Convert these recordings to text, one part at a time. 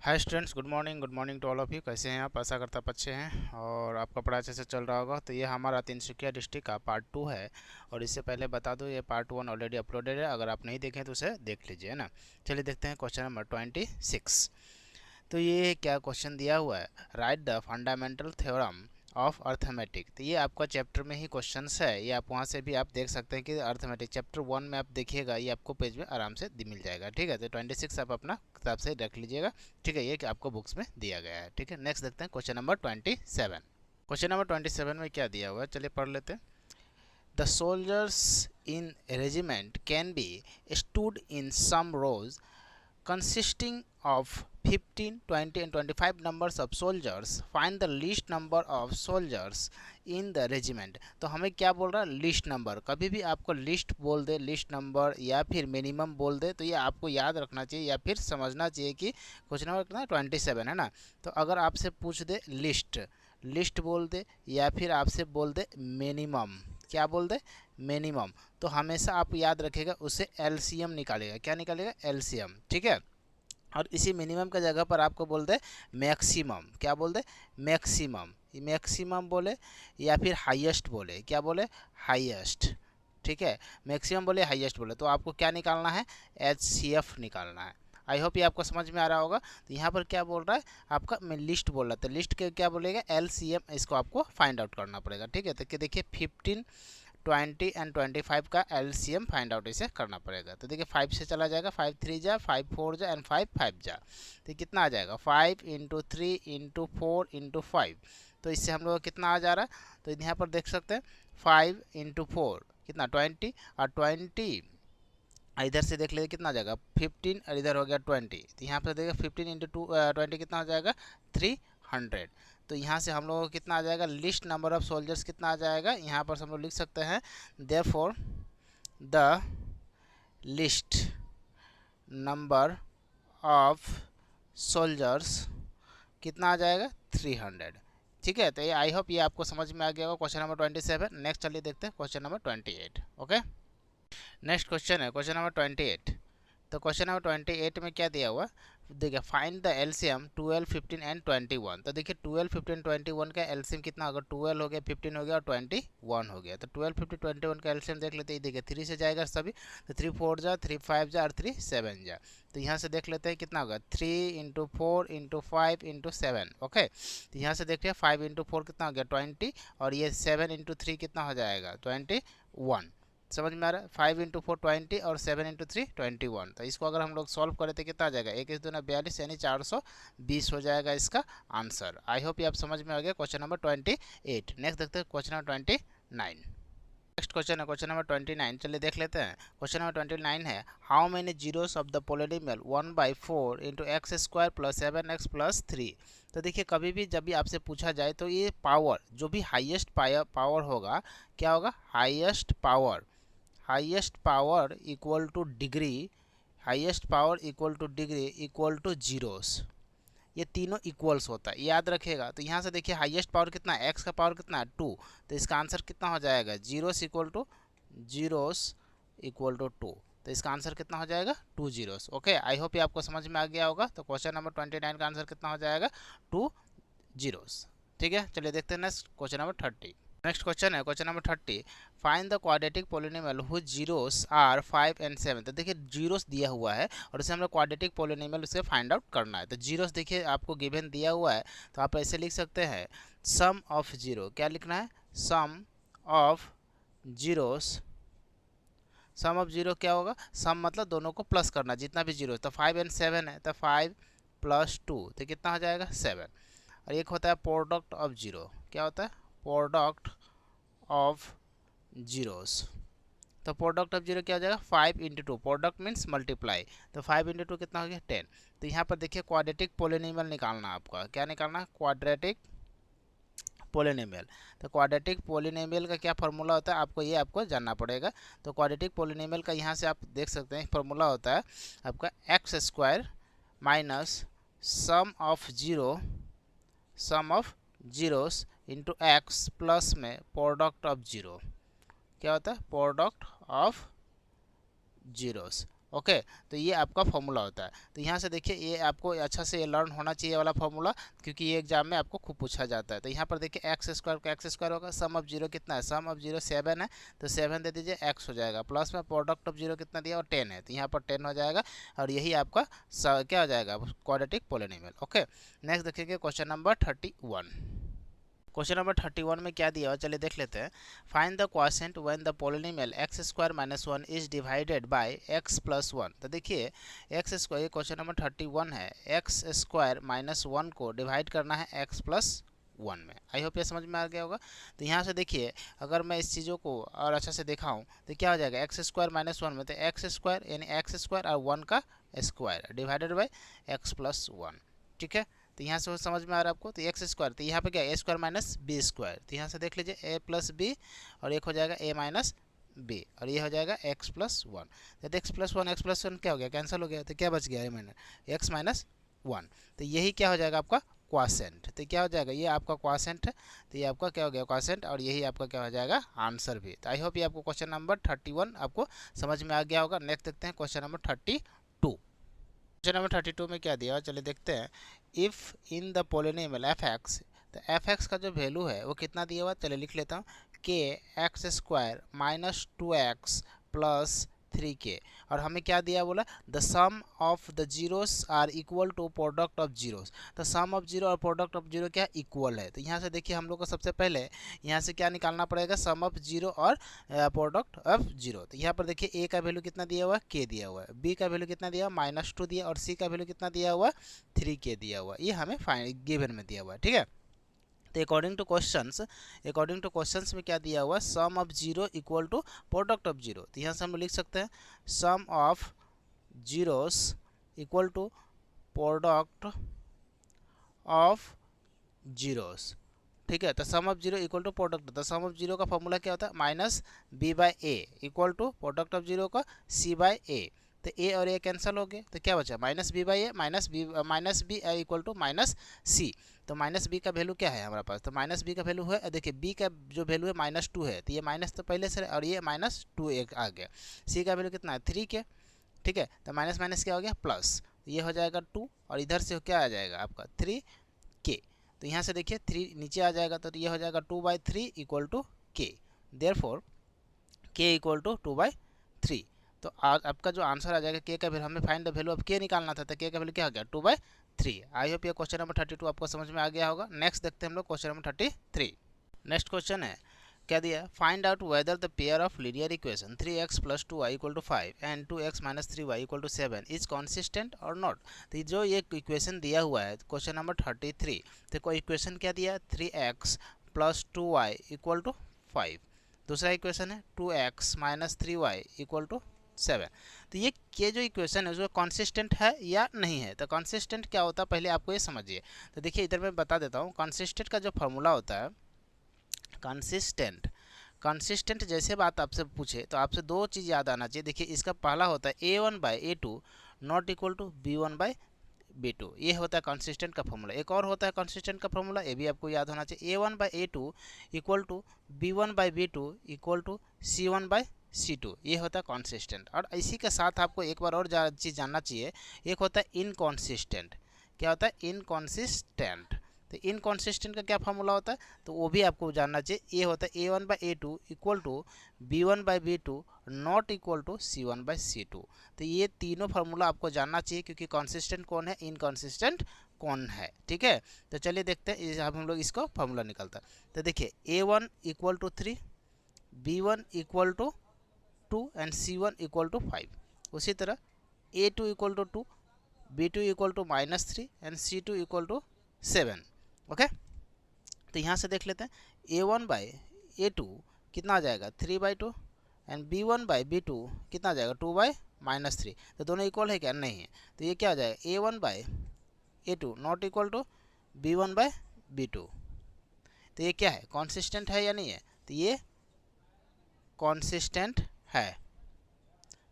Hi students, good morning to all of you. कैसे हैं आप? आशा करता आप अच्छे हैं और आपका पढ़ाई अच्छे से चल रहा होगा। तो ये हमारा तिनसुकिया डिस्ट्रिक्ट का पार्ट 2 है। और इससे पहले बता दूं, ये पार्ट 1 ऑलरेडी अपलोडेड है। अगर आप नहीं देखें तो उसे देख लीजिए, है ना। चलिए देखते हैं क्वेश्चन नंबर 26। तो ये क्या क्वेश्चन दिया हुआ है, right the fundamental theorem of arithmetic. तो ये आपका चैप्टर में ही क्वेश्चंस है। ये आप वहाँ से भी आप देख सकते हैं कि अर्थमेटिक चैप्टर 1 में आप देखिएगा, ये आपको पेज में आराम से मिल जाएगा। ठीक है, तो 26 आप अपना किताब से रख लीजिएगा। ठीक है, ये कि आपको बुक्स में दिया गया है। ठीक है, नेक्स्ट देखते हैं क्वेश्चन नंबर 27। क्वेश्चन नंबर 27 में क्या दिया हुआ है, चलिए पढ़ लेते हैं। The soldiers in regiment can be stood in some rows consisting of 15, 20 and 25 numbers of soldiers. Find the least number of soldiers in the regiment. तो हमें क्या बोल रहा है, लिस्ट नंबर। कभी भी आपको लिस्ट बोल दे, लिस्ट नंबर या फिर मिनिमम बोल दे, तो ये आपको याद रखना चाहिए या फिर समझना चाहिए कि क्वेश्चन नंबर कितना 27 है ना। तो अगर आपसे पूछ दे लिस्ट, लिस्ट बोल दे या फिर आपसे बोल दे मिनिमम, क्या बोल दे मिनिमम, तो हमेशा आप याद रखेगा उससे एलसीएम निकालेगा। क्या निकालेगा? एलसीएम। ठीक है, और इसी मिनिमम का जगह पर आपको बोल दे मैक्सिमम। क्या बोल दे? मैक्सिमम। मैक्सिमम बोले या फिर हाईएस्ट बोले, क्या बोले? हाईएस्ट। ठीक है, मैक्सिमम बोले हाईएस्ट बोले, तो आपको क्या निकालना है? एचसीएफ निकालना है। आई होप ये आपको समझ में आ रहा होगा। तो यहाँ पर क्या बोल रहा है आपका, मैं लिस्ट बोल रहा था, लिस्ट के क्या बोलेगा? एलसीएम। इसको आपको फाइंड आउट करना पड़ेगा। ठीक है, तो देखिए 15, 20 एंड 25 का एलसीएम फाइंड आउट इसे करना पड़ेगा। तो देखिए 5 से चला जाएगा, 5 3 जा, 5 4 जा एंड 5 5 जा। तो कितना आ जाएगा? 5 इंटू 3 इंटू 4 इंटू 5। तो इससे हम लोग कितना आ जा रहा है, तो यहाँ पर देख सकते हैं 5 इंटू 4 कितना 20, और 20 इधर से देख लीजिए कितना आ जाएगा 15, और इधर हो गया 20। तो यहाँ पर देखिए 15 इंटू 20 कितना हो जाएगा? 300। तो यहाँ से हम लोगों को कितना आ जाएगा? लिस्ट नंबर ऑफ सोल्जर्स कितना आ जाएगा? यहाँ पर हम लोग लिख सकते हैं therefore the list number of soldiers कितना आ जाएगा? 300। ठीक है, तो ये आई होप ये आपको समझ में आ गया होगा क्वेश्चन नंबर 27। नेक्स्ट चलिए देखते हैं question number 28। Okay, next question है क्वेश्चन नंबर 28। तो क्वेश्चन नंबर 28 में क्या दिया हुआ, देखिए फाइंड द एलसीएम 12, 15 एंड 21। तो देखिए 12, 15, 21 का एलसीएम कितना होगा? 12 हो गया, 15 हो गया और 21 हो गया। तो 12, 15, 21 का एलसीएम देख लेते हैं। देखिए 3 से जाएगा सभी, तो 3 4 जा, 3 5 जा और 3 7 जा। तो यहाँ से देख लेते हैं कितना होगा? 3 इंटू 4 इंटू 5 इंटू 7। ओके, तो यहाँ से देखिए 5 इंटू 4 कितना हो गया? 20, और ये 7 इंटू 3 कितना हो जाएगा? 21। समझ में आ रहा है? 5 इंटू 4 20 और 7 इंटू 3 21। तो इसको अगर हम लोग सॉल्व करें तो कितना आ जाएगा? 1 इस 2 42, यानी 420 हो जाएगा इसका आंसर। आई होप ये आप समझ में आ गया क्वेश्चन नंबर 28। नेक्स्ट देखते हैं क्वेश्चन नंबर 29। नेक्स्ट क्वेश्चन है क्वेश्चन नंबर 29। चलिए देख लेते हैं। क्वेश्चन नंबर 29 है, how many zeros of the polynomial 1/4 into x square plus 7x plus 3। तो देखिए कभी भी जब भी आपसे पूछा जाए तो ये पावर, जो भी हाईएस्ट पावर होगा, क्या होगा? Highest power, highest power equal two degree, highest power equal two degree equal two zeros. ये तीनों इक्वल्स होता है, याद रखिएगा। तो यहाँ से देखिए हाईएस्ट पावर कितना है? एक्स का पावर कितना है? 2। तो इसका आंसर कितना हो जाएगा? Zeros equal to 2। तो इसका आंसर कितना हो जाएगा? 2 जीरोस। ओके, आई होप ये आपको समझ में आ गया होगा। तो क्वेश्चन नंबर 29 का आंसर कितना हो जाएगा? 2 जीरोस। ठीक है, चलिए देखते हैं next question number 30। Next question है question number 30, find the quadratic polynomial whose zeros are 5 and 7। तो देखिए जीरोस दिया हुआ है और इसे हम लोग क्वाड्रेटिक पोलिनोमियल उससे फाइंड आउट करना है। तो जीरोस देखिए आपको गिवन दिया हुआ है, तो आप ऐसे लिख सकते हैं सम ऑफ जीरो। क्या लिखना है? Sum of zeros. Sum of zero क्या होगा? सम मतलब दोनों को प्लस करना, जितना भी जीरो। तो 5 एंड 7 है, तो 5 प्लस 2 तो कितना हो जाएगा? 7। और एक होता है प्रोडक्ट ऑफ जीरो। क्या होता है? Product of zeros. तो प्रोडक्ट ऑफ जीरो क्या हो जाएगा? 5 इंटू 2। प्रोडक्ट मीन्स मल्टीप्लाई, तो 5 इंटू 2 कितना हो गया? 10। तो यहाँ पर देखिए क्वाड्रेटिक पोलिनोमियल निकालना है आपका। क्या निकालना है? Quadratic polynomial. तो क्वाड्रेटिक पोलिनोमियल का क्या फार्मूला होता है आपको, ये आपको जानना पड़ेगा। तो क्वाड्रेटिक पोलिनोमियल का यहाँ से आप देख सकते हैं फार्मूला होता है आपका x square minus sum of zero, sum of zeros into x plus में प्रोडक्ट ऑफ जीरो। क्या होता है? Product of zeros. ओके तो ये आपका फॉर्मूला होता है। तो यहाँ से देखिए ये आपको अच्छा से लर्न होना चाहिए वाला फॉर्मूला, क्योंकि ये एग्जाम में आपको खूब पूछा जाता है। तो यहाँ पर देखिए एक्स स्क्वायर का एक्स स्क्वायर होगा, सम ऑफ जीरो कितना है, सम ऑफ जीरो 7 है, तो 7 दे दीजिए, एक्स हो जाएगा, प्लस में प्रोडक्ट ऑफ जीरो कितना दिया और 10 है, तो यहाँ पर 10 हो जाएगा, और यही आपका क्या हो जाएगा, क्वाड्रेटिक पोलिनोमियल। ओके नेक्स्ट देखेंगे क्वेश्चन नंबर 31। क्वेश्चन नंबर 31 में क्या दिया हुआ, चलिए देख लेते हैं। Find the quotient when the polynomial x square minus 1 is divided by x plus 1। तो देखिए एक्स स्क्वायर, क्वेश्चन नंबर 31 है, एक्स स्क्वायर माइनस 1 को डिवाइड करना है एक्स प्लस 1 में। आई होप ये समझ में आ गया होगा। तो यहाँ से देखिए अगर मैं इस चीज़ों को और अच्छा से दिखाऊँ तो क्या हो जाएगा, एक्स स्क्वायर माइनस 1 में तो एक्स स्क्वायर यानी एक्स स्क्वायर और 1 का square divided by x plus 1। ठीक है तो यहाँ से समझ में आ रहा है आपको। तो एक्स स्क्वायर, तो यहाँ पे क्या ए स्क्वायर माइनस बी स्क्वायर, तो यहाँ से देख लीजिए ए प्लस बी और एक हो जाएगा ए माइनस बी, और ये हो जाएगा एक्स प्लस 1। तो एक्स प्लस 1 क्या हो गया, कैंसिल हो गया, तो क्या बच गया एक्स माइनस 1। तो यही क्या हो जाएगा आपका क्वासेंट। तो क्या हो जाएगा, ये आपका क्वासेंट है, तो ये आपका क्या हो गया क्वासेंट, और यही आपका क्या हो जाएगा आंसर भी। तो आई होप ये आपको क्वेश्चन नंबर 31 आपको समझ में आ गया होगा। नेक्स्ट देखते हैं क्वेश्चन नंबर 32। क्वेश्चन नंबर 32 में क्या दिया, चलिए देखते हैं। If in the polynomial F x, तो एफ एक्स का जो वैल्यू है वो कितना दिया हुआ, चलिए लिख लेता हूँ, के x square minus 2x plus 3k, और हमें क्या दिया बोला, the sum of the zeros are equal to product of zeros. तो सम ऑफ जीरो और प्रोडक्ट ऑफ जीरो क्या इक्वल है। तो यहाँ से देखिए हम लोग को सबसे पहले यहाँ से क्या निकालना पड़ेगा, सम ऑफ जीरो और प्रोडक्ट ऑफ जीरो। तो यहाँ पर देखिए ए का वैल्यू कितना दिया हुआ है, के दिया हुआ है, बी का वैल्यू कितना दिया हुआ -2 दिया, और सी का वैल्यू कितना दिया हुआ 3k दिया हुआ, ये हमें फाइनल गिवन में दिया हुआ है। ठीक है तो अकॉर्डिंग टू क्वेश्चंस में क्या दिया हुआ है, sum of zero equal to product of zero. तो यहाँ से हम लिख सकते हैं sum of zeros equal to product of zeros. ठीक है तो sum of zero equal to product, तो सम ऑफ जीरो का फॉर्मूला क्या होता है, minus B by A equal to product of zero का सी बाई ए। तो ए और ए कैंसिल हो गए, तो क्या बचा minus B by A, minus B equal to minus C. तो माइनस बी का वैल्यू क्या है हमारे पास, तो माइनस बी का वैल्यू है, देखिए बी का जो वैल्यू है -2 है, तो ये माइनस तो पहले से और ये -2 एक आ गया। सी का वैल्यू कितना है 3k। ठीक है तो माइनस माइनस क्या हो गया प्लस, ये हो जाएगा 2, और इधर से क्या आ जाएगा आपका 3k। तो यहाँ से देखिए 3 नीचे आ जाएगा, तो ये हो जाएगा 2/3 इक्वल टू के, देयरफॉर k इक्वल टू 2/3। तो आपका जो आंसर आ जाएगा के का वैल्यू, हमें फाइंड द वैल्यू ऑफ के निकालना था, तो के का वैल्यू क्या हो गया 2/3। आई होप ये क्वेश्चन नंबर 32 आपको समझ में आ गया होगा। नेक्स्ट देखते हैं हम लोग क्वेश्चन नंबर 33। नेक्स्ट क्वेश्चन है क्या दिया, find out whether the pair of linear equation 3x + 2y = 5 and 2x - 3y = 7 is consistent और नॉट। तो जो ये इक्वेशन दिया हुआ है क्वेश्चन नंबर 33, तो कोई इक्वेशन क्या दिया 3x + 2y = 5, दूसरा इक्वेशन है 2x - 3y = 7। तो ये जो इक्वेशन है उसको कॉन्सिस्टेंट है या नहीं है। तो कॉन्सिस्टेंट क्या होता है पहले आपको ये समझिए। तो देखिए इधर मैं बता देता हूँ, कॉन्सिस्टेंट का जो फॉर्मूला होता है, कंसिस्टेंट जैसे बात आपसे पूछे तो आपसे दो चीज़ याद आना चाहिए। देखिए इसका पहला होता है a1/a2 not equal to b1/b2, ये होता है कंसिस्टेंट का फॉर्मूला। एक और होता है कंसिस्टेंट का फॉर्मूला, ये भी आपको याद होना चाहिए, a1/a2 equal to b1/b2 equal to c1/c2, ये होता है कॉन्सिस्टेंट। और इसी के साथ आपको एक बार और चीज़ जानना चाहिए, एक होता है इनकॉन्सिस्टेंट। क्या होता है इनकॉन्सिस्टेंट, तो इनकॉन्सिस्टेंट का क्या फॉर्मूला होता है, तो वो भी आपको जानना चाहिए। ये होता है a1/a2 equal to b1/b2 not equal to c1/c2। तो ये तीनों फार्मूला आपको जानना चाहिए, क्योंकि कॉन्सिस्टेंट कौन है इनकॉन्सिस्टेंट कौन है। ठीक है तो चलिए देखते हैं अब हम लोग इसको फार्मूला निकलता है। तो देखिए a1 equal to 3, b1 equal to 2 and c1 equal to 5। उसी तरह a2 equal to 2, b2 equal to -3 and c2 equal to 7। Okay तो यहाँ से देख लेते हैं a1/a2 कितना आ जाएगा 3/2 एंड b1/b2 कितना आ जाएगा 2/-3। तो दोनों इक्वल है क्या, नहीं है। तो ये क्या आ जाएगा a1/a2 not equal to b1/b2। तो ये क्या है कॉन्सिस्टेंट है या नहीं है, तो ये कॉन्सिस्टेंट है।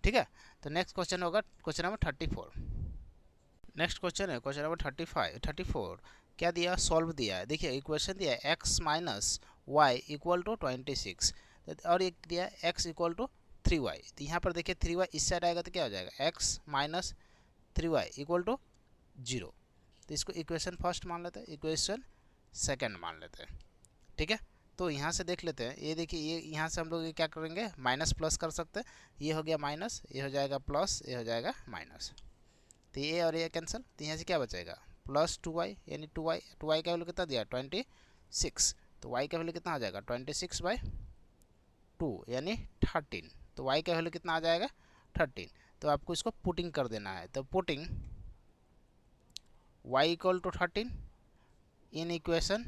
ठीक है तो नेक्स्ट क्वेश्चन होगा क्वेश्चन नंबर 34। नेक्स्ट क्वेश्चन है क्वेश्चन नंबर 34 क्या दिया, सॉल्व दिया है। देखिए इक्वेशन दिया है x - y = 26 और एक दिया है x = 3y। तो यहाँ पर देखिए 3y इस साइड आएगा तो क्या हो जाएगा, x minus 3y equal to 0। तो इसको इक्वेशन फर्स्ट मान लेते हैं, इक्वेशन सेकंड मान लेते हैं, ठीक है। तो यहाँ से देख लेते हैं, ये देखिए ये यहाँ से हम लोग ये क्या करेंगे, माइनस प्लस कर सकते हैं। ये हो गया माइनस, ये हो जाएगा प्लस, ये हो जाएगा माइनस। तो ये और ये कैंसिल, तो यहाँ से क्या बचेगा, प्लस 2y, यानी 2y का वैल्यू कितना दिया 26। तो y का वैल्यू कितना आ जाएगा 26/2 यानी 13। तो y का वैल्यू कितना आ जाएगा 13। तो आपको इसको पुटिंग कर देना है। तो putting y equal to 13 in equation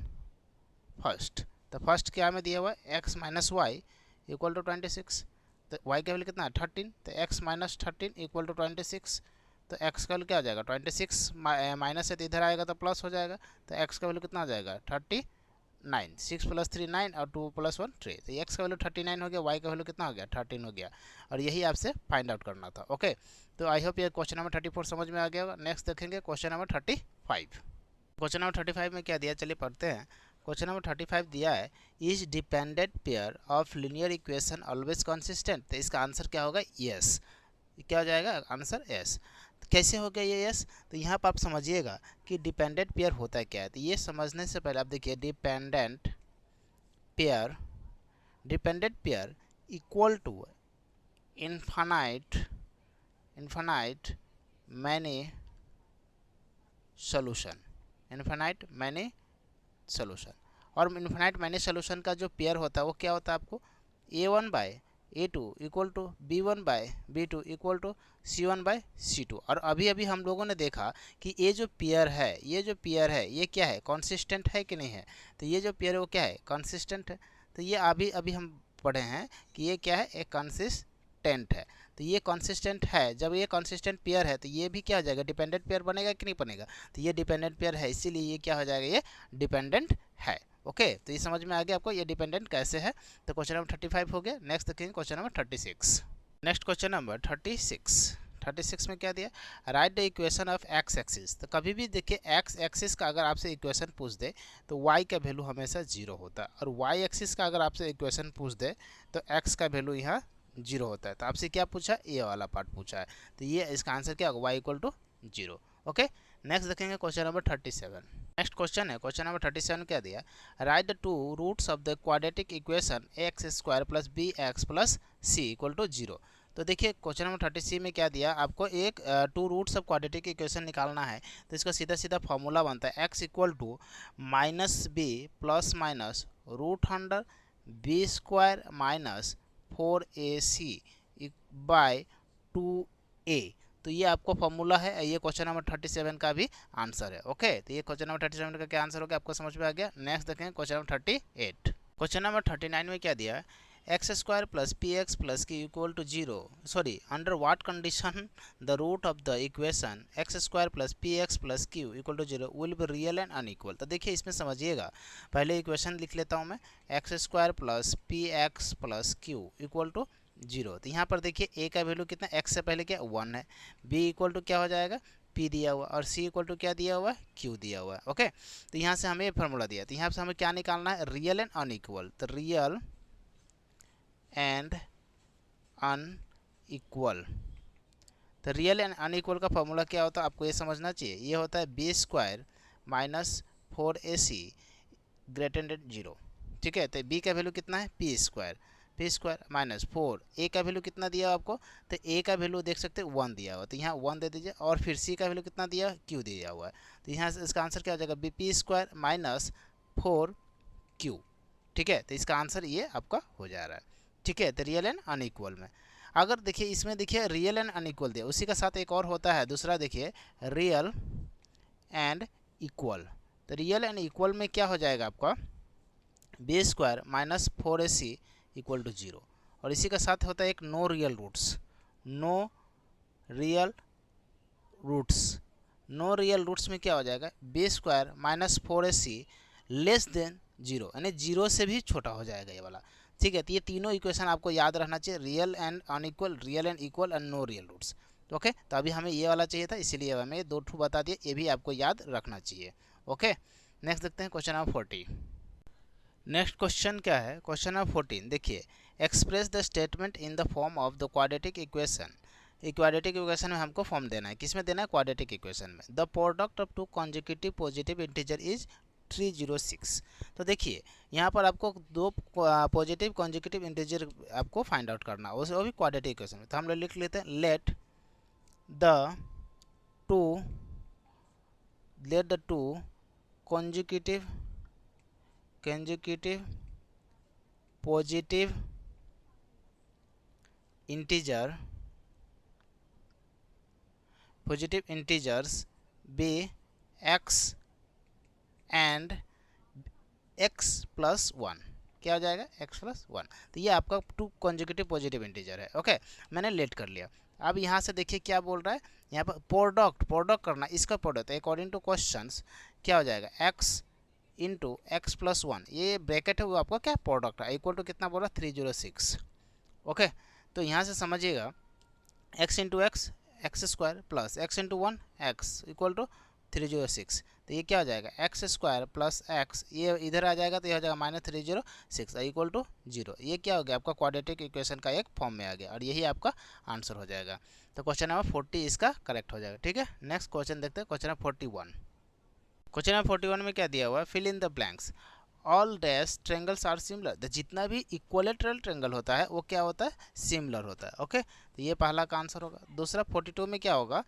first. तो फर्स्ट क्या में दिया हुआ है, x minus y equal to 26। तो y का वैल्यू कितना है 13, तो x माइनस 13 इक्वल टू 26। तो x का वैल्यू क्या आ जाएगा 26 माइनस से तो इधर आएगा तो प्लस हो जाएगा। तो x का वैल्यू कितना आ जाएगा 39। 6 प्लस 3 9 और 2 प्लस 1 3। तो x का वैल्यू 39 हो गया, y का वैल्यू कितना हो गया 13 हो गया। और यही आपसे फाइंड आउट करना था। ओके, तो आई होप ये क्वेश्चन नंबर 34 समझ में आ गया होगा। नेक्स्ट देखेंगे क्वेश्चन नंबर 35। क्वेश्चन नंबर 35 में क्या दिया, चलिए पढ़ते हैं। क्वेश्चन नंबर 35 दिया है, is dependent pair of linear equation always consistent. तो इसका आंसर क्या होगा, यस। क्या हो जाएगा आंसर, यस। तो कैसे हो गया ये यस, तो यहाँ पर आप समझिएगा कि डिपेंडेंट पेयर होता क्या है। तो ये समझने से पहले आप देखिए, dependent pair equal to infinite many solution. और इन्फिनाइट मैनी सोल्यूशन का जो पेयर होता है वो क्या होता है आपको, a1/a2 equal to b1/b2 equal to c1/c2। और अभी हम लोगों ने देखा कि ये जो पेयर है ये क्या है, कंसिस्टेंट है कि नहीं है। तो ये जो पेयर है वो क्या है, कंसिस्टेंट है। तो ये अभी हम पढ़े हैं कि ये क्या है, एक कंसिस्टेंट है। तो ये कंसिस्टेंट है, जब ये कंसिस्टेंट पेयर है तो ये भी क्या हो जाएगा, डिपेंडेंट पेयर बनेगा कि नहीं बनेगा। तो ये डिपेंडेंट पेयर है, इसीलिए ये क्या हो जाएगा, ये डिपेंडेंट है। ओके, तो ये समझ में आ गया आपको ये डिपेंडेंट कैसे है। तो क्वेश्चन नंबर 35 हो गया। नेक्स्ट देखेंगे question number 36। Next question number 36 में क्या दिया, write the equation of x axis. तो कभी भी देखिए एक्स एक्सिस का अगर आपसे इक्वेशन पूछ दे तो वाई का वैल्यू हमेशा 0 होता है, और वाई एक्सिस का अगर आपसे इक्वेशन पूछ दे तो एक्स का वैल्यू यहाँ 0 होता है। तो आपसे क्या पूछा, ये वाला पार्ट पूछा है। तो ये इसका आंसर क्या होगा, y equal to 0। Okay, next देखेंगे क्वेश्चन नंबर 37। नेक्स्ट क्वेश्चन है, क्वेश्चन नंबर 37 क्या दिया, write the two roots of the quadratic equation x² plus bx plus c equal to 0। तो देखिए क्वेश्चन नंबर 36 में क्या दिया आपको, एक two roots of quadratic equation निकालना है। तो इसका सीधा फॉर्मूला बनता है x equal to -b plus minus √100 b² minus 4ac by 2a। तो ये आपको फॉर्मूला है, ये क्वेश्चन नंबर 37 का भी आंसर है। ओके, तो ये क्वेश्चन नंबर 37 का क्या आंसर हो गया आपको समझ में आ गया। नेक्स्ट देखें क्वेश्चन नंबर 38। क्वेश्चन नंबर 39 में क्या दिया है, x² plus px plus q equal to 0, sorry under what condition the root of the equation x² plus px plus q equal to 0 will be real and unequal. तो देखिए इसमें समझिएगा, पहले equation लिख लेता हूँ मैं, x² plus px plus q equal to 0। तो यहाँ पर देखिए a का वैल्यू कितना, x से पहले क्या 1 है, b इक्वल टू क्या हो जाएगा p दिया हुआ, और c इक्वल टू क्या दिया हुआ है, q दिया हुआ है। ओके, तो यहाँ से हमें फार्मूला दिया, तो यहाँ से हमें क्या निकालना है, रियल एंड अनइक्वल। तो रियल एंड अनइक्वल, तो रियल एंड अनइक्वल का फॉर्मूला क्या होता है आपको ये समझना चाहिए। ये होता है b² minus 4ac greater than 0। ठीक है, तो b का वैल्यू कितना है p² माइनस 4, a का वैल्यू कितना दिया आपको, तो a का वैल्यू देख सकते हैं 1 दिया हुआ, तो यहाँ 1 दे दीजिए, और फिर c का वैल्यू कितना दिया, q दिया हुआ है। तो यहाँ से इसका आंसर क्या हो जाएगा, p² माइनस 4q। ठीक है, तो इसका आंसर ये आपका हो जा रहा है। ठीक है, तो रियल एंड अनइक्वल में अगर देखिए, इसमें देखिए रियल एंड अनइक्वल दिया, उसी का साथ एक और होता है दूसरा, देखिए रियल एंड इक्वल। तो रियल एंड इक्वल में क्या हो जाएगा आपका, b² minus 4ac equal to 0, और इसी का साथ होता है एक नो रियल रूट्स में क्या हो जाएगा, b² minus 4ac less than 0, यानी 0 से भी छोटा हो जाएगा ये वाला। ठीक है, तो ये तीनों इक्वेशन आपको याद रहना चाहिए, real and unequal, real and equal and no real roots. Okay, तो अभी हमें ये वाला चाहिए था, इसीलिए हमें 2 ठू बता दिए, ये भी आपको याद रखना चाहिए। ओके, नेक्स्ट देखते हैं क्वेश्चन नंबर 40। नेक्स्ट क्वेश्चन क्या है, क्वेश्चन नंबर 14 देखिए, express the statement in the form of the quadratic equation. Quadratic equation में हमको फॉर्म देना है, किसमें देना है, क्वाड्रेटिक इक्वेशन में। The product of two consecutive positive integer is 306। तो देखिए यहाँ पर आपको दो पॉजिटिव कॉन्जिक्यूटिव इंटीजर आपको फाइंड आउट करना, वो भी क्वाड्रेटिक इक्वेशन में। तो हम लोग लिख लेते हैं, let the two consecutive positive integers be x and x plus 1। क्या हो जाएगा, x प्लस 1। तो ये आपका टू कॉन्जिक्यूटिव पॉजिटिव इंटीजर है। ओके, मैंने लेट कर लिया। अब यहाँ से देखिए क्या बोल रहा है, यहाँ पर प्रोडक्ट करना, इसका प्रोडक्ट अकॉर्डिंग टू क्वेश्चंस क्या हो जाएगा, x इंटू एक्स प्लस 1, ये ब्रैकेट है वो आपका क्या प्रोडक्ट है, इक्वल टू कितना बोल रहा है, 306। ओके, तो यहाँ से समझिएगा x into x x square plus x into 1 x equal to 306। तो ये क्या हो जाएगा, एक्स स्क्वायर प्लस एक्स, ये इधर आ जाएगा तो ये हो जाएगा -306 इक्वल टू 0। ये क्या हो गया, आपका क्वाड्रेटिक इक्वेशन का एक फॉर्म में आ गया और यही आपका आंसर हो जाएगा। तो क्वेश्चन नंबर 40 इसका करेक्ट हो जाएगा। ठीक है, नेक्स्ट क्वेश्चन देखते हैं, क्वेश्चन नंबर 41। क्वेश्चन नंबर 41 में क्या दिया हुआ है, fill in the blanks. All dash triangles are similar. तो जितना भी इक्वलेटरल ट्रेंगल होता है वो क्या होता है, सिमिलर होता है। ओके, तो ये पहला का आंसर होगा। दूसरा 42 में क्या होगा,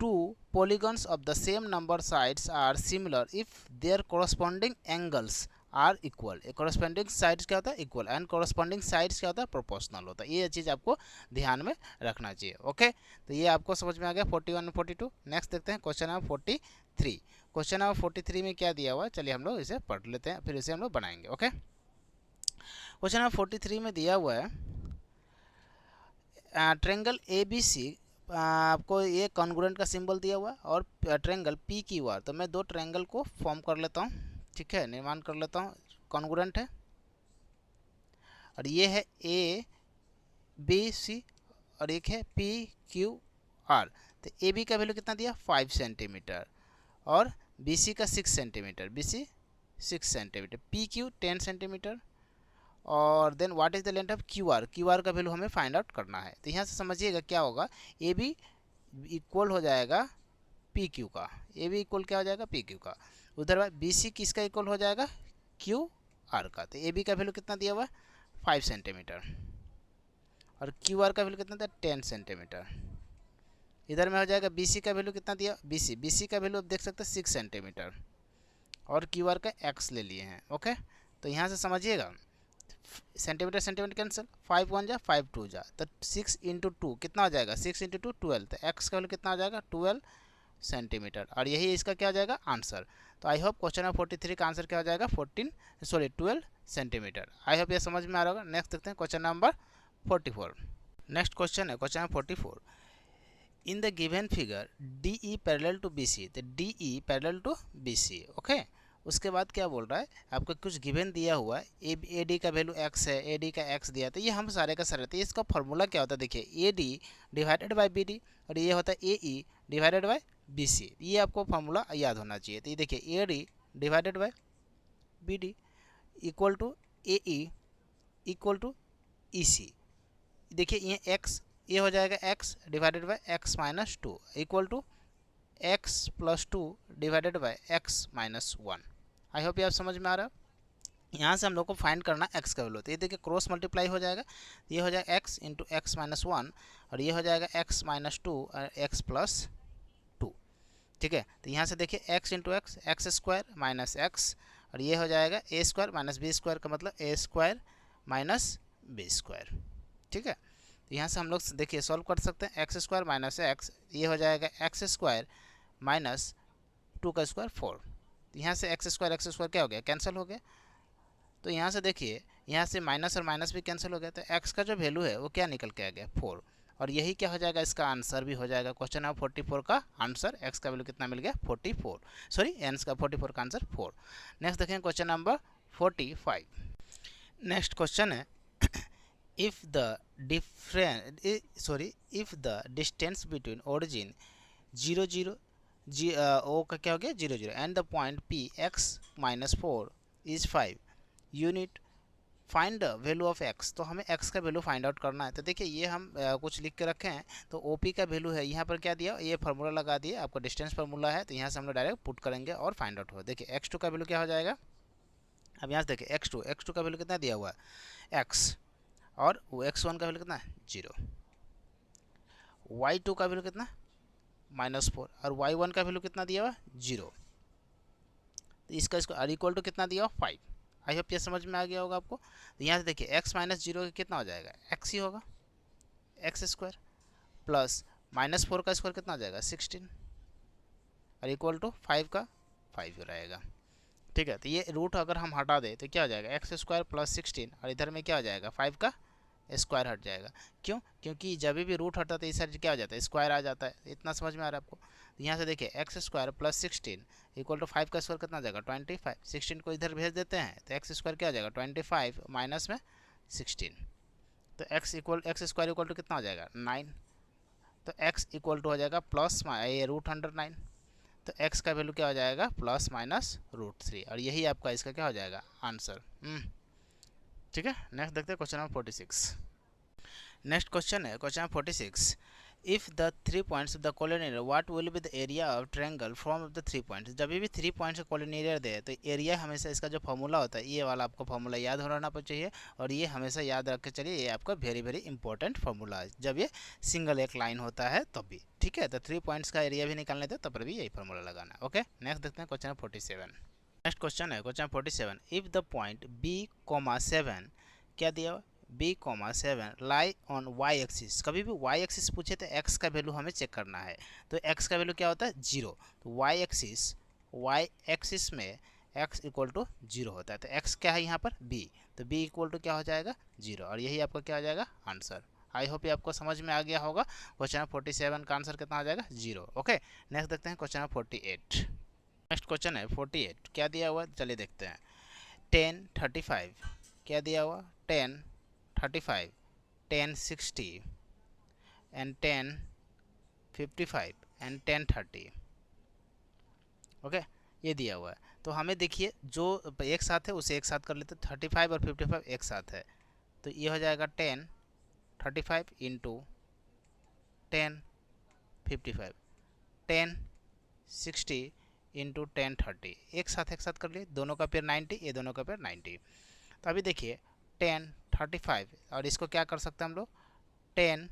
to polygons of the same number sides are similar if their corresponding angles are equal. corresponding sides क्या होता है, इक्वल, एंड corresponding sides क्या होता है, प्रोपोर्शनल होता है। ये चीज़ आपको ध्यान में रखना चाहिए। ओके, तो ये आपको समझ में आ गया 41 और 42। नेक्स्ट देखते हैं क्वेश्चन नंबर 43। क्वेश्चन नंबर 43 में क्या दिया हुआ है, चलिए हम लोग इसे पढ़ लेते हैं, फिर इसे हम लोग बनाएंगे। ओके, क्वेश्चन नंबर 43 में दिया हुआ है, ट्रेंगल ए बी सी, आपको ये कॉन्ग्रुएंट का सिंबल दिया हुआ है और ट्रेंगल पी क्यू आर। तो मैं दो ट्रेंगल को फॉर्म कर लेता हूँ, ठीक है, निर्माण कर लेता हूँ। कॉन्ग्रुएंट है और ये है ए बी सी और एक है पी क्यू आर। तो ए बी का वैल्यू कितना दिया, 5 सेंटीमीटर और बी सी का 6 centimetre, B C 6 centimetre, P Q 10 centimetre और then what is the length of Q R. Q R का वैल्यू हमें फाइंड आउट करना है। तो यहाँ से समझिएगा क्या होगा, ए बी इक्वल हो जाएगा पी क्यू का, ए बी इक्वल क्या हो जाएगा, पी क्यू का। उधर बी सी किसका इक्वल हो जाएगा, क्यू आर का। तो ए बी का वैल्यू कितना दिया हुआ है, 5 सेंटीमीटर और क्यू आर का वैल्यू कितना था, 10 सेंटीमीटर। इधर में हो जाएगा बी सी का वैल्यू कितना दिया, बी सी का वैल्यू आप देख सकते हैं 6 सेंटीमीटर और क्यू आर का एक्स ले लिए हैं। ओके, तो यहाँ से समझिएगा सेंटीमीटर सेंटीमीटर कैंसिल, 5 1 जा 5 2 जा, तो 6 इंटू 2 कितना हो जाएगा, 6 इंटू 2 12। तो एक्स का वैल्यू कितना हो जाएगा, 12 सेंटीमीटर और यही इसका क्या हो जाएगा आंसर। तो आई होप क्वेश्चन नंबर 43 का आंसर क्या हो जाएगा, 12 सेंटीमीटर। आई होप ये समझ में आ रहा होगा। नेक्स्ट देखते हैं क्वेश्चन नंबर 44। नेक्स्ट क्वेश्चन है question number 44। In the given figure D E parallel to B C. तो D E parallel to B C. Okay, उसके बाद क्या बोल रहा है, आपको कुछ गिवन दिया हुआ है, ए डी का वैल्यू एक्स है, ए डी का एक्स दिया। तो ये हम सारे का सारे, तो इसका फॉर्मूला क्या होता है, देखिए A D divided by B D और ये होता है A E divided by B C. ये आपको फार्मूला याद होना चाहिए। तो ये देखिए A D divided by B D equal to A E equal to E C. देखिए ये एक्स, ये हो जाएगा x divided by x minus 2 equal to x plus 2 divided by x minus 1। I hope ये आप समझ में आ रहा है। यहाँ से हम लोग को फाइंड करना एक्स का वैल्यू। तो ये देखिए क्रॉस मल्टीप्लाई हो जाएगा, ये हो जाएगा एक्स इंटू एक्स माइनस 1 और ये हो जाएगा एक्स माइनस 2 और एक्स प्लस 2। ठीक है, तो यहाँ से देखिए x into x, x square minus x और ये हो जाएगा ए स्क्वायर माइनस बी स्क्वायर का मतलब ए स्क्वायर माइनस बी स्क्वायर। ठीक है, तो यहाँ से हम लोग देखिए सॉल्व कर सकते हैं। एक्स स्क्वायर माइनस एक्स, ये हो जाएगा एक्स स्क्वायर माइनस 2 का स्क्वायर 4। तो यहाँ से एक्स स्क्वायर क्या हो गया, कैंसिल हो गया। तो यहाँ से देखिए यहाँ से माइनस और माइनस भी कैंसिल हो गया। तो एक्स का जो वैल्यू है वो क्या निकल के आ गया, 4। और यही क्या हो जाएगा, इसका आंसर भी हो जाएगा। क्वेश्चन नंबर 44 का आंसर, एक्स का वैल्यू कितना मिल गया, 44, सॉरी एंस का 44 का आंसर 4। नेक्स्ट देखें क्वेश्चन नंबर 45। नेक्स्ट क्वेश्चन है, if the distance between origin 0 0 o का क्या हो गया 0 0 and the point p x minus 4 is 5, unit find the value of x, तो हमें एक्स का वैल्यू फाइंड आउट करना है। तो देखिए ये हम कुछ लिख के रखे हैं, तो ओ पी का वैल्यू है यहाँ पर क्या दिया, ये फार्मूला लगा दिए, आपका डिस्टेंस फार्मूला है, तो यहाँ से हम लोग डायरेक्ट पुट करेंगे और फाइंड आउट होगा। देखिए एक्स टू का वैल्यू क्या हो जाएगा, अब यहाँ से देखिए एक्स टू का वैल्यू कितना दिया हुआ है एक्स, और एक्स वन का वैल्यू कितना है 0, वाई टू का वैल्यू कितना -4, और वाई वन का वैल्यू कितना दिया हुआ 0, तो इसका इसको आर इक्वल टू कितना दिया हुआ 5। आई होप ये समझ में आ गया होगा आपको। तो यहाँ से देखिए एक्स माइनस 0 कितना हो जाएगा, एक्स ही होगा, एक्स स्क्वायर प्लस -4 का स्क्वायर कितना हो जाएगा 16, और इक्वल टू 5 का 5 हो रहेगा। ठीक है, तो ये रूट अगर हम हटा दें तो क्या हो जाएगा एक्स स्क्वायर प्लस 16, और इधर में क्या हो जाएगा 5 का स्क्वायर हट जाएगा। क्यों, क्योंकि जब भी रूट हटता है तो इस साइड क्या हो जाता है स्क्वायर आ जाता है। इतना समझ में आ रहा है आपको। तो यहाँ से देखिए x square plus 16 equal to 5 का स्क्वायर कितना आ जाएगा 25, 16 को इधर भेज देते हैं तो एक्स स्क्वायर क्या हो जाएगा 25 माइनस में 16, तो एक्स स्क्वायर इक्वल टू कितना हो जाएगा 9, तो एक्स इक्वल टू हो जाएगा प्लस ये रूट अंडर 9, तो x का वैल्यू क्या हो जाएगा प्लस माइनस √3, और यही आपका इसका क्या हो जाएगा आंसर। ठीक है, नेक्स्ट देखते हैं क्वेश्चन नंबर 46। नेक्स्ट क्वेश्चन है question number 46, if the 3 points of the collinear what will be the area of triangle from the 3 points. जब भी 3 पॉइंट्स का कोलिनियर दे तो एरिया हमेशा इसका जो फॉर्मूला होता है ये वाला आपको फॉर्मूला याद हो रहना चाहिए, और ये हमेशा याद रख के चलिए, ये आपका वेरी वेरी इंपॉर्टेंट फॉर्मूला है जब ये सिंगल एक लाइन होता है तब भी। ठीक है, तो 3 पॉइंट्स का एरिया भी निकालने थे तब पर भी यही फॉर्मूला लगाना है। ओके, नेक्स्ट देखते हैं क्वेश्चन नंबर 47। नेक्स्ट क्वेश्चन है question 47, if the point B,7 क्या दिया हुआ B,7 lie on y axis. कभी भी y एक्सिस पूछे तो x का वैल्यू हमें चेक करना है, तो x का वैल्यू क्या होता है 0, तो y एक्सिस में x इक्वल टू 0 होता है, तो x क्या है यहाँ पर b, तो b इक्वल टू क्या हो जाएगा 0, और यही आपका क्या हो जाएगा आंसर। आई होप ये आपको समझ में आ गया होगा। क्वेश्चन 47 का आंसर कितना हो जाएगा 0। ओके, नेक्स्ट देखते हैं क्वेश्चन 48। नेक्स्ट क्वेश्चन है 48, क्या दिया हुआ चलिए देखते हैं। 10, 35 क्या दिया हुआ 10, 35, 10, 60 एंड 10, 55 एंड 10, 30। ओके, ये दिया हुआ है, तो हमें देखिए जो एक साथ है उसे एक साथ कर लेते, 35 और 55 एक साथ है, तो ये हो जाएगा 10, 35 इंटू 10, 55, 10, 60 इंटू 10, 30 एक साथ कर लिए, दोनों का पेयर 90, ये दोनों का पेयर 90। तो अभी देखिए 10, 35 और इसको क्या कर सकते हैं हम लोग 10,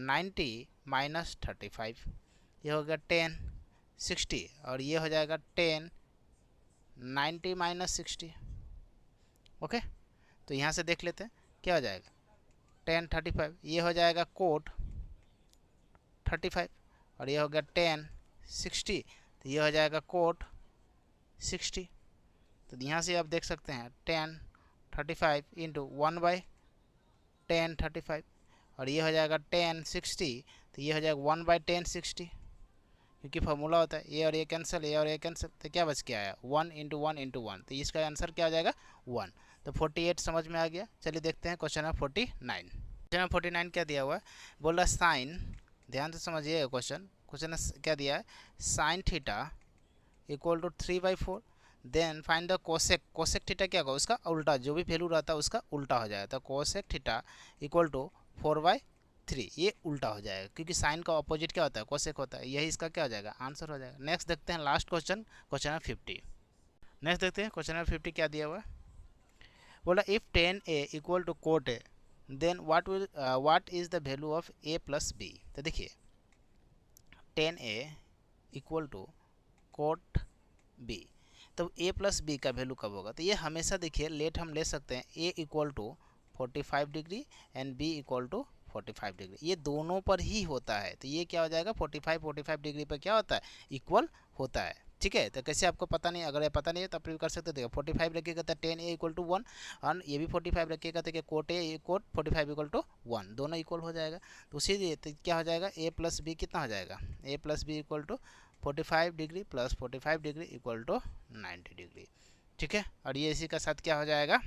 90 माइनस 35, ये हो गया 10, 60 और ये हो जाएगा 10, 90 माइनस 60। ओके, तो यहाँ से देख लेते हैं क्या हो जाएगा 10, 35, ये हो जाएगा कोट 35 और ये हो गया 10, 60, तो ये हो जाएगा कोट 60। तो यहाँ से आप देख सकते हैं 10, 35 इंटू 1/10, 35 और ये हो जाएगा 10, 60, तो ये हो जाएगा 1/10, 60, क्योंकि फार्मूला होता है ये और ये कैंसिल, ये और ये कैंसिल, तो क्या बच के आया 1 इंटू 1 इंटू 1, तो इसका आंसर क्या हो जाएगा 1। तो 48 समझ में आ गया। चलिए देखते हैं क्वेश्चन नंबर 49। क्वेश्चन नंबर 49 क्या दिया हुआ है, बोल रहा साइन, ध्यान से समझिए क्वेश्चन क्या दिया है, sine theta equal to 3/4, then find the cosec. Cosec theta क्या होगा उसका उल्टा, जो भी वैल्यू रहता है उसका उल्टा हो जाएगा, तो कोसेक थीटा इक्वल टू 4/3, ये उल्टा हो जाएगा क्योंकि साइन का अपोजिट क्या होता है कोसेक होता है, यही इसका क्या हो जाएगा आंसर हो जाएगा। नेक्स्ट देखते हैं last question, question number 50। Next देखते हैं क्वेश्चन नंबर 50 क्या दिया हुआ है, बोला if 10a equal to cot A then what is the value of a plus b। तो देखिए 10a equal to cot b, तो a प्लस बी का वैल्यू कब होगा, तो ये हमेशा देखिए लेट हम ले सकते हैं a equal to 45 degree and b equal to 45 degree, ये दोनों पर ही होता है, तो ये क्या हो जाएगा 45 डिग्री पर क्या होता है इक्वल होता है। ठीक है, तो कैसे आपको पता नहीं, अगर ये पता नहीं है तो आप भी कर सकते हो। देखो 45 रखिएगा तो 10a इक्वल टू 1 और ये भी 45 रखिएगा तो cot A cot 45 equal to 1, दोनों इक्वल हो जाएगा। तो उसी लिए तो क्या हो जाएगा a प्लस बी कितना हो जाएगा, a plus B equal to 45 degree plus 45 degree equal to 90 degree. ठीक है, और ये इसी का साथ क्या हो जाएगा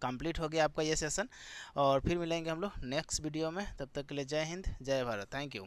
कंप्लीट हो गया आपका ये सेशन, और फिर मिलेंगे हम लोग नेक्स्ट वीडियो में। तब तक के लिए जय हिंद जय भारत, थैंक यू।